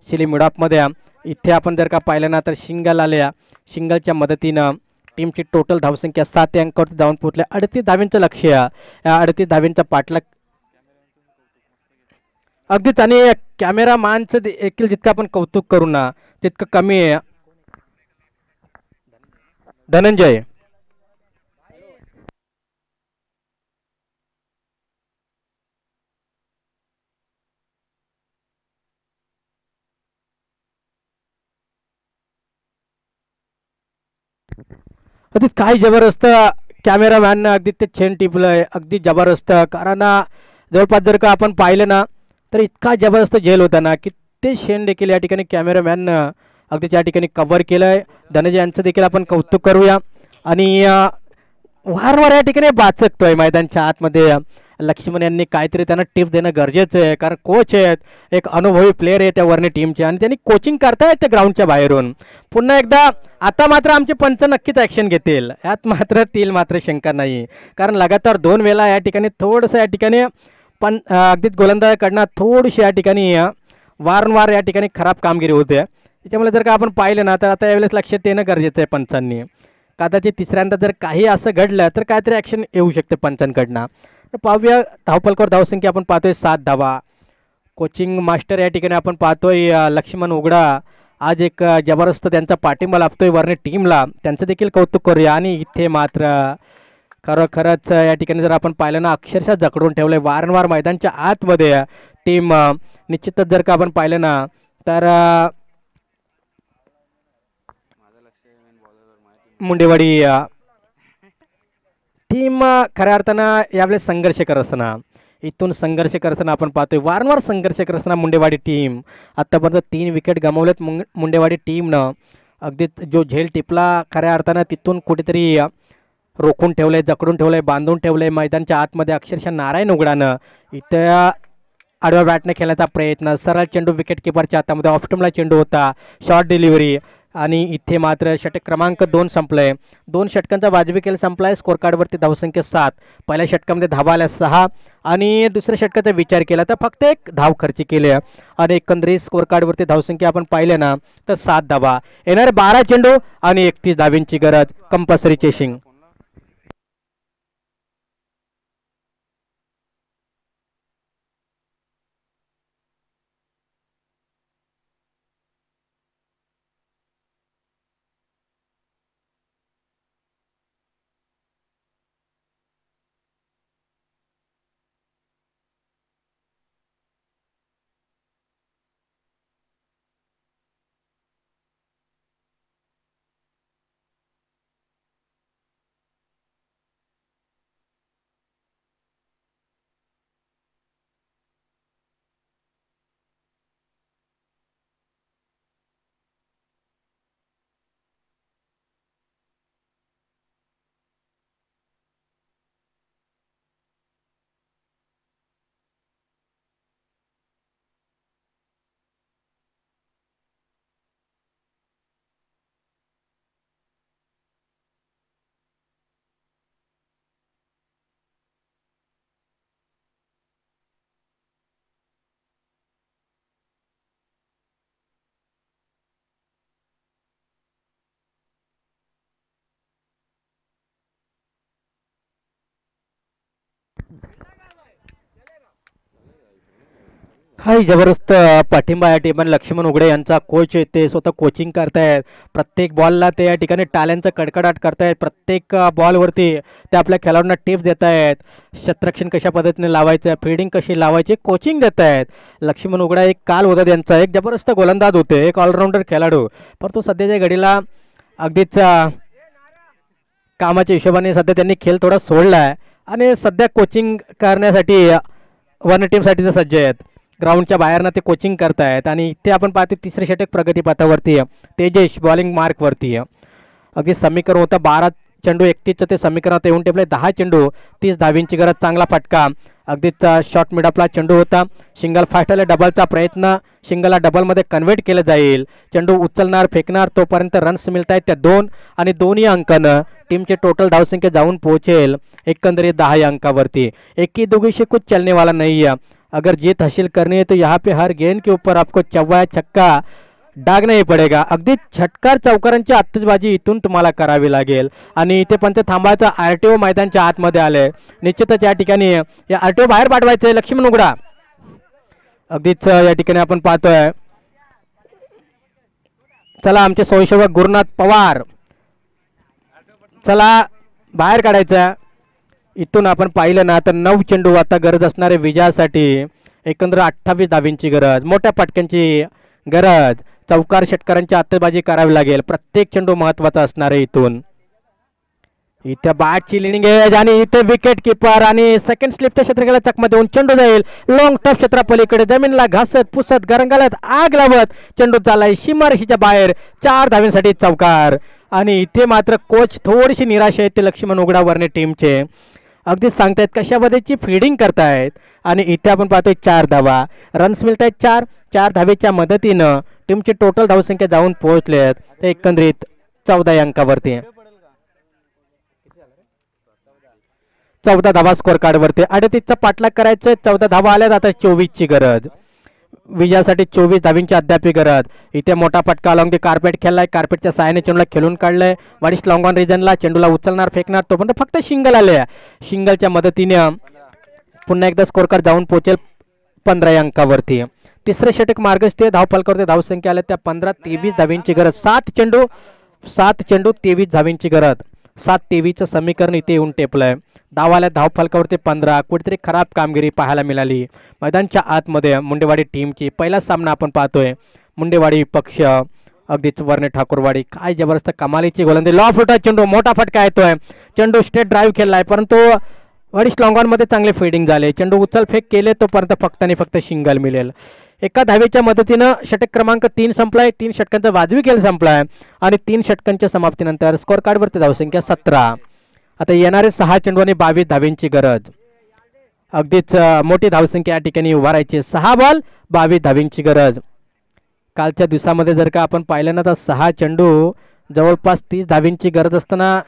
शिली मिडॉपमध्ये. इथे आपण जर का पाहिलं ना तर शिंगल आल्या, शिंगलच्या मदतीनं टीमची टोटल धावसंख्या 7 अंकावरती जाऊन पोहोचल्या. 38 धावींचं लक्ष्य, या 38 धावींचा पाठलाग अगदीच. आणि कॅमेरामॅनचं देखील जितकं आपण कौतुक करू ना तितकं कमी आहे. धनंजय, अगदी काय जबरदस्त कॅमेरामॅननं अगदी ते छेन टिपलंय, अगदी जबरदस्त. कारण जवळपास जर का आपण पाहिलं ना तर इतका जबरदस्त झेल होता ना की ते शेण देखील या ठिकाणी कॅमेरामॅननं अगदी त्या ठिकाणी कव्हर केलंय. धनंजय यांचं देखील आपण कौतुक करूया. आणि वारंवार या ठिकाणी बाचकतोय मैदानच्या आतमध्ये. लक्ष्मण यांनी काहीतरी त्यांना टिप देणं गरजेचं आहे, कारण कोच आहेत, एक अनुभवी प्लेअर आहे त्या वर्णी टीमचे आणि त्यांनी कोचिंग करतायत त्या ग्राउंडच्या बाहेरून. पुन्हा एकदा आता मात्र आमचे पंच नक्कीच ॲक्शन घेतील, यात मात्र तील मात्र शंका नाही. कारण लगातार 2 वेळा या ठिकाणी थोडंसं या ठिकाणी पण अगदीच गोलंदाजाकडनं थोडीशी या ठिकाणी वारंवार या ठिकाणी खराब कामगिरी होते. त्याच्यामुळे जर का आपण पाहिलं ना तर आता यावेळेस लक्षात येणं गरजेचं आहे पंचांनी. कदाचित तिसऱ्यांदा जर काही असं घडलं तर काहीतरी ॲक्शन येऊ शकते पंचांकडनं. तर पाहूया धावपलकावर धावसंख्या आपण पाहतोय 7 धावा. कोचिंग मास्टर या ठिकाणी आपण पाहतोय लक्ष्मण उघडा आज एक जबरदस्त त्यांचा पाठिंबा लाभतोय वरने टीमला, त्यांचं देखील कौतुक करूया. आणि इथे मात्र खरंच या ठिकाणी जर आपण पाहिलं ना अक्षरशः जकडून ठेवलंय वारंवार मैदानच्या आतमध्ये टीम. निश्चितच जर का आपण पाहिलं ना तर मुंडेवाडी टीम खऱ्या अर्थानं यावेळेस संघर्ष करत असताना, इथून संघर्ष करताना आपण पाहतोय वारंवार संघर्ष करत असताना मुंडेवाडी टीम आत्तापर्यंत 3 विकेट गमावलेत मुंडेवाडी टीमनं. अगदीच जो झेल टिपला खऱ्या अर्थानं तिथून कुठेतरी रोखून ठेवलंय, जकडून ठेवलंय, बांधून ठेवलंय मैदानच्या आतमध्ये. अक्षरशः नारायण उघडानं इथं आडव्या बॅटने खेळण्याचा प्रयत्न, सरळ चेंडू विकेट किपरच्या हातामध्ये, ऑफस्टमला चेंडू होता, शॉर्ट डिलिव्हरी. आणि इथे मात्र षटक क्रमांक 2 संपलंय. 2 षटकांचा वाजवी खेळ संपलाय. स्कोर कार्डवरती धावसंख्या 7. पहिल्या षटकामध्ये धावा आल्या 6 आणि दुसऱ्या षटकाचा विचार केला तर फक्त 1 धाव खर्च केली आणि एकंदरीत स्कोर कार्डवरती धावसंख्या आपण पाहिले ना तर 7 धावा. येणारे 12 चेंडू आणि 31 धावींची गरज. Compulsory chasing. काही जबरदस्त पाठिंबा या ठिकाणी लक्ष्मण उघडे यांचा कोच आहे ते स्वतः कोचिंग करतायत. प्रत्येक बॉलला ते या ठिकाणी टाल्यांचा कडकडाट करतायत. प्रत्येक बॉलवरती ते आपल्या खेळाडूंना टिप्स देत आहेत. क्षेत्ररक्षण कशा पद्धतीने लावायचं, फिल्डिंग कशी लावायची कोचिंग देत आहेत. लक्ष्मण उघडा एक काल होता त्यांचा, एक जबरदस्त गोलंदाज होते, एक ऑलराऊंडर खेळाडू, परंतु सध्याच्या घडीला अगदीच कामाच्या हिशोबाने सध्या त्यांनी खेळ थोडा सोडला आहे आणि सध्या कोचिंग करण्यासाठी वन टीमसाठी ते सज्ज आहेत. ग्राउंडच्या बाहेरनं ते कोचिंग करतायत आणि इथे आपण पाहतो तिसरे षटक प्रगतीपथावरती तेजेश बॉलिंग मार्कवरती. अगदी समीकरण होतं 12 चेंडू 31चं ते समीकरणात येऊन टेपले. 10 चेंडू 30 धावींची गरज, चांगला फटका, अगदीच शॉर्ट मिडअपला चेंडू होता. सिंगल फास्ट आले, डबलचा प्रयत्न, सिंगलला डबलमध्ये कन्व्हर्ट केलं जाईल. चेंडू उचलणार फेकणार तोपर्यंत रन्स मिळत आहेत त्या 2 आणि दोन्ही अंकानं टीमचे टोटल धावसंख्या जाऊन पोहोचेल एकंदरीत 10 अंकावरती. एक ही दोघी से कुछ चलने वाला नहीं है. अगर जीत हासिल करनी है तो यहाँ पे हर गेंद के ऊपर आपको चौवा छक्का डागना ही पडेगा. अगदी छटकार चौकारांची आतषबाजी इथून तुम्हाला करावी लागेल आणि इथे पंच थांबायचं. RTO मैदानच्या आतमध्ये आले. निश्चितच या ठिकाणी या RTO बाहेर पाठवायचं लक्ष्मण उघडा. अगदीच या ठिकाणी आपण पाहतोय, चला आमचे स्वयंसेवक गुरुनाथ पवार, चला बाहेर काढायचं. इथून आपण पाहिलं ना तर 9 चेंडू आता गरज असणारे विजयासाठी, एकंदर 28 धावींची गरज, मोठ्या पटक्यांची गरज, चौकार षटकारांची आतषबाजी करावी लागेल. प्रत्येक चेंडू महत्वाचा असणार आहे. इथून इथे बॅटची लिडिंग एज आणि इथे विकेट किपर आणि सेकंड स्लिपच्या क्षेत्रकाला चकमा देऊन चेंडू जाईल लॉंग टॉप क्षेत्रापलीकडे, जमीनला घासत पुसत गरंगालत आग लावत चेंडू चाललाय सीमारेषेच्या बाहेर. 4 धावींसाठी चौकार आणि इथे मात्र कोच थोडीशी निराश आहे ते लक्ष्मण उघडावरने टीमचे. अगदी सांगतायत कशा पद्धतीची फिल्डिंग करतायत आणि इथे आपण पाहतोय 4 धावा, रन्स मिळत आहेत 4 धावेच्या मदतीनं टीमची टोटल धावसंख्या जाऊन पोहोचले आहेत ते एकंदरीत 14 अंकावरती. 14 धावा स्कोर कार्डवरती. 38चा पाठलाग करायचं, 14 धावा आल्यात, आता 24ची गरज विजयासाठी. 24 धावींची अद्याप गरज. इथे मोठा फटका अलॉंग दी कार्पेट खेळलाय, कार्पेटच्या साहाय्याने चेंडूला खेळून काढलंय. वाडिश लॉंग ऑन रिजनला चेंडूला उचलणार फेकणार तोपर्यंत फक्त सिंगल आले. सिंगलच्या मदतीने पुन्हा एकदा स्कोर कार्ड जाऊन पोहोचेल 15 अंकावरती. तिसरे षटक मार्गस्थ धावफलकावरती धावसंख्या आल्या त्या 15-23 धावींची गरज. 7 चेंडू 23 धावींची गरज. 7-23चं समीकरण इथे येऊन टेपलंय. धावाल्या धावफलकावरती 15. कुठेतरी खराब कामगिरी पाहायला मिळाली मैदानच्या आतमध्ये मुंडेवाडी टीमची. पहिला सामना आपण पाहतोय मुंडेवाडी पक्ष अगदीच वर्णे ठाकूरवाडी. काय जबरदस्त कमालीची गोलंदाजी, लॉ फुटा चेंडू, मोठा फटका येतोय. चेंडू स्टेट ड्राईव्ह खेळलाय परंतु वडिश लॉंगॉन मध्ये चांगले फिल्डिंग झाले. चेंडू उचल फेक केले तोपर्यंत फक्त आणि फक्त सिंगल मिळेल. एका धावेच्या मदतीनं षटक क्रमांक 3 संपलाय. 3 षटकांचा वाजवी खेळ संपलाय आणि 3 षटकांच्या समाप्तीनंतर स्कोर कार्डवरती धावसंख्या 17. आता येणारे 6 चेंडू आणि 22 धावींची गरज. अगदीच मोठी धावसंख्या या ठिकाणी उभारायची. 6 बॉल 22 धावींची गरज. कालच्या दिवसामध्ये जर का आपण पाहिलं ना तर 6 चेंडू जवळपास 30 धावींची गरज असताना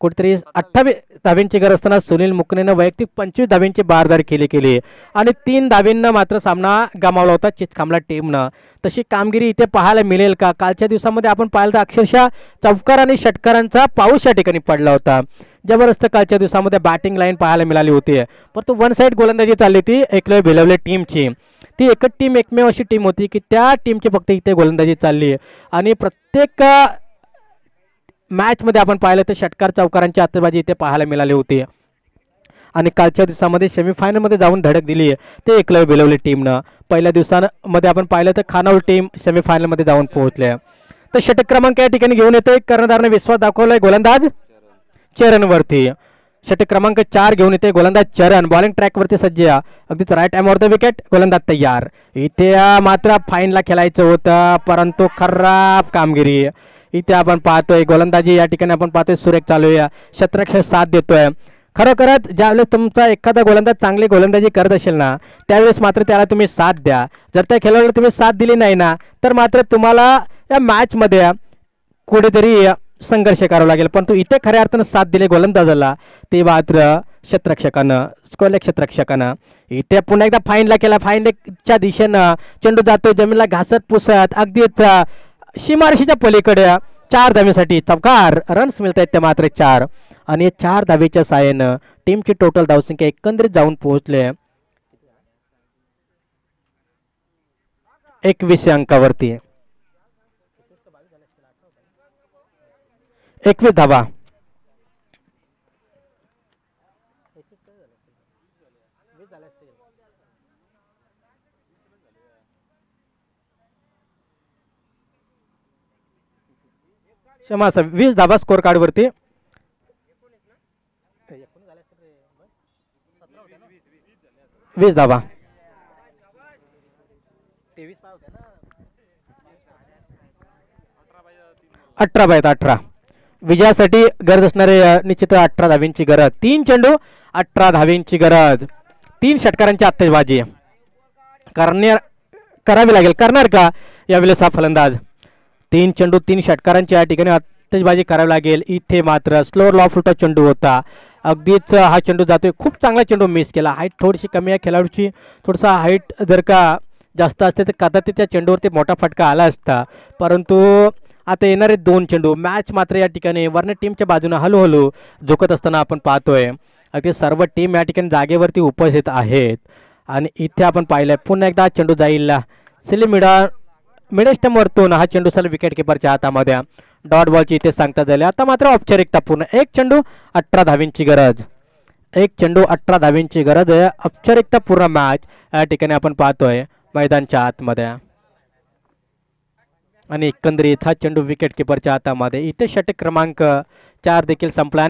कुठेतरी 28 धावींची गरज असताना सुनील मुकनेनं वैयक्तिक 25 धावींची बारदार केली आणि 3 धावींना मात्र सामना गमावला होता चिचखांबला टीमनं. तशी कामगिरी इथे पाहायला मिळेल का? कालच्या दिवसामध्ये आपण पाहिलं तर अक्षरशः चौकार आणि षटकारांचा पाऊस या ठिकाणी पडला होता. जबरदस्त कालच्या दिवसामध्ये बॅटिंग लाईन पाहायला मिळाली होती, परंतु वन साइड गोलंदाजी चालली होती एकलव्य भिलवले टीमची. ती एकच टीम एकमेव अशी टीम होती की त्या टीमची फक्त इथे गोलंदाजी चालली आणि प्रत्येक मॅच मध्ये आपण पाहिलं तर षटकार चौकारांची आतषबाजी इथे पाहायला मिळाली होती आणि कालच्या दिवसामध्ये सेमीफायनल मध्ये जाऊन धडक दिली ते एकलव्य भिलवले टीमनं. पहिल्या दिवसामध्ये आपण पाहिलं तर खानावळ टीम सेमीफायनल मध्ये जाऊन पोहोचले. तर षटक क्रमांक या ठिकाणी घेऊन येतोय, कर्णधारने विश्वास दाखवलाय गोलंदाज चरणवरती. षटक क्रमांक 4 घेऊन येते गोलंदाज चरण. बॉलिंग ट्रॅक वरती सज्ज, अगदीच राईट टाइम वर द विकेट, गोलंदाज तयार. इथे मात्र फाईनला खेळायचं होतं परंतु खराब कामगिरी इथे आपण पाहतोय. गोलंदाजी या ठिकाणी आपण पाहतोय सुरेख चालू आहे, क्षेत्ररक्षक साथ देतोय. खरोखरच ज्यावेळेस तुमचा एखादा गोलंदाज चांगली गोलंदाजी करत असेल ना त्यावेळेस मात्र त्याला तुम्ही साथ द्या. जर त्या खेळाडूला तुम्ही साथ दिली नाही ना तर मात्र तुम्हाला या मॅच मध्ये कुठेतरी संघर्ष करावा लागेल. परंतु इथे खऱ्या अर्थानं साथ दिले गोलंदाजाला ते मात्र क्षेत्ररक्षकानं, स्कोरले क्षेत्ररक्षकानं. इथे पुन्हा एकदा फाईनला केला, फाईनच्या दिशेनं चेंडू जातोय जमीनला घासत पुसत अगदीच सीमारेषेच्या पलीकडे. 4 धावेसाठी चौकार, रन्स मिळत आहेत ते मात्र 4 आणि 4 धावेच्या साहाय्यानं टीमची टोटल धावसंख्या एकंदरीत जाऊन पोहोचले 21 अंकावरती. 21 धावा. क्षमा असा 20 धावा स्कोर कार्ड वरती. 20 धावा. 18/18 विजयासाठी गरज असणारे निश्चित 18 धावींची गरज. 3 चेंडू 18 धावींची गरज. 3 षटकारांची आत्ताचबाजी करावी लागेल. करणार का यावेळेस हा फलंदाज? 3 चेंडू 3 षटकारांची या ठिकाणी आत्ताचबाजी करावी लागेल. इथे मात्र स्लो लॉ फुटा चेंडू होता. अगदीच हा चेंडू जातोय. खूप चांगला चेंडू मिस केला. हाईट थोडीशी कमी आहे खेळाडूची. थोडासा हाईट जर का जास्त असते तर कदाचित त्या चेंडूवरती मोठा फटका आला असता. परंतु आता येणारे 2 चेंडू. मॅच मात्र या ठिकाणी वरने टीमच्या बाजूने हळूहळू झुकत असताना आपण पाहतोय. अगदी सर्व टीम या ठिकाणी जागेवरती उपस्थित आहेत. आणि इथे आपण पाहिलंय पुन्हा एकदा चेंडू जाईल मिडस्टम वरतून. हा चेंडू सर विकेट किपरच्या हातामध्ये. डॉट बॉलची इथे सांगता झाली. आता मात्र औपचारिकता पूर्ण. 1 चेंडू 18 धावींची गरज. 1 चेंडू 18 धावींची गरज आहे. औपचारिकता पूर्ण मॅच या ठिकाणी आपण पाहतोय मैदानच्या आतमध्ये. आणि एकंदरीत हा चेंडू विकेट किपरच्या हातामध्ये. इथे षटक क्रमांक 4 देखील संपला.